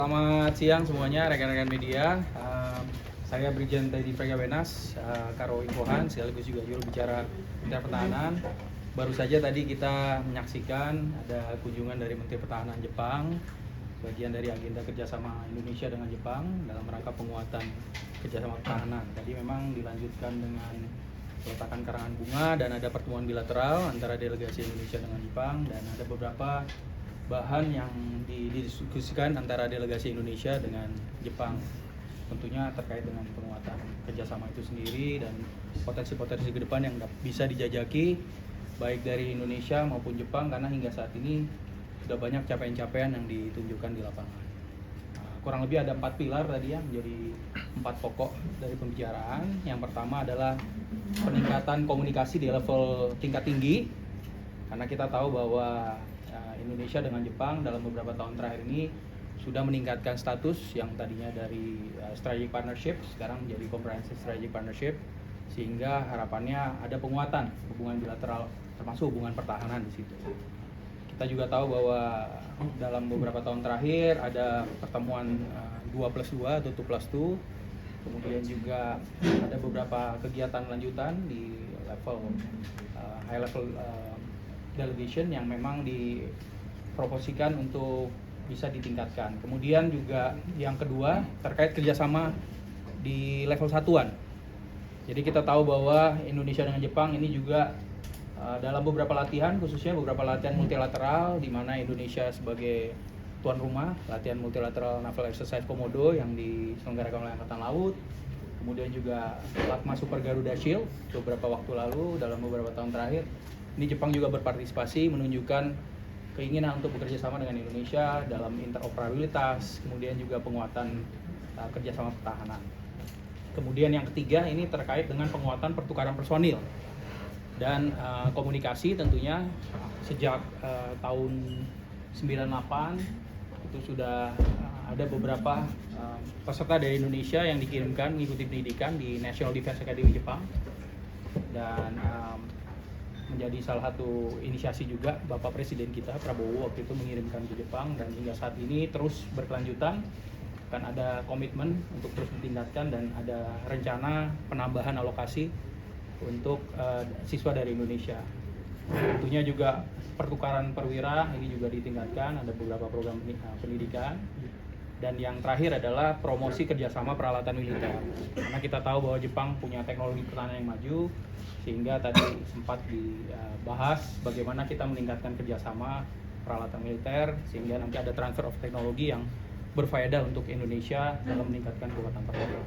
Selamat siang semuanya rekan-rekan media. Saya Brigjen Teddy Pregawenas, Karo Infohan, sekaligus juga juru bicara Menteri Pertahanan. Baru saja tadi kita menyaksikan ada kunjungan dari Menteri Pertahanan Jepang, bagian dari agenda kerjasama Indonesia dengan Jepang dalam rangka penguatan kerjasama pertahanan. Tadi memang dilanjutkan dengan peletakan karangan bunga dan ada pertemuan bilateral antara delegasi Indonesia dengan Jepang, dan ada beberapa bahan yang didiskusikan antara delegasi Indonesia dengan Jepang, tentunya terkait dengan penguatan kerjasama itu sendiri dan potensi-potensi ke depan yang bisa dijajaki baik dari Indonesia maupun Jepang, karena hingga saat ini sudah banyak capaian-capaian yang ditunjukkan di lapangan. Kurang lebih ada 4 pilar tadi ya, menjadi 4 pokok dari pembicaraan. Yang pertama adalah peningkatan komunikasi di level tingkat tinggi, karena kita tahu bahwa Indonesia dengan Jepang dalam beberapa tahun terakhir ini sudah meningkatkan status yang tadinya dari strategic partnership sekarang menjadi comprehensive strategic partnership, sehingga harapannya ada penguatan hubungan bilateral termasuk hubungan pertahanan di situ. Kita juga tahu bahwa dalam beberapa tahun terakhir ada pertemuan 2+2 atau 2+2, kemudian juga ada beberapa kegiatan lanjutan di level high level delegation yang memang diproposikan untuk bisa ditingkatkan. Kemudian juga yang kedua terkait kerjasama di level satuan. Jadi kita tahu bahwa Indonesia dengan Jepang ini juga dalam beberapa latihan, khususnya beberapa latihan multilateral di mana Indonesia sebagai tuan rumah latihan multilateral naval exercise Komodo yang diselenggarakan oleh Angkatan Laut, kemudian juga Latma Super Garuda Shield beberapa waktu lalu dalam beberapa tahun terakhir. Ini Jepang juga berpartisipasi, menunjukkan keinginan untuk bekerja sama dengan Indonesia dalam interoperabilitas, kemudian juga penguatan kerjasama pertahanan. Kemudian yang ketiga ini terkait dengan penguatan pertukaran personil dan komunikasi. Tentunya sejak tahun 98 itu sudah ada beberapa peserta dari Indonesia yang dikirimkan mengikuti pendidikan di National Defense Academy Jepang, dan menjadi salah satu inisiasi juga Bapak Presiden kita Prabowo waktu itu mengirimkan ke Jepang, dan hingga saat ini terus berkelanjutan. Kan ada komitmen untuk terus ditingkatkan dan ada rencana penambahan alokasi untuk siswa dari Indonesia. Tentunya juga pertukaran perwira ini juga ditingkatkan, ada beberapa program pendidikan. Dan yang terakhir adalah promosi kerjasama peralatan militer, karena kita tahu bahwa Jepang punya teknologi pertahanan yang maju, sehingga tadi sempat dibahas bagaimana kita meningkatkan kerjasama peralatan militer sehingga nanti ada transfer of teknologi yang berfaedah untuk Indonesia dalam meningkatkan kekuatan pertahanan.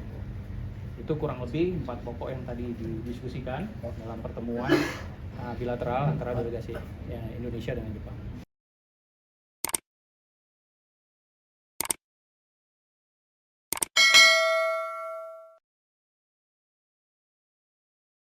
Itu kurang lebih 4 pokok yang tadi didiskusikan dalam pertemuan bilateral antara delegasi Indonesia dengan Jepang.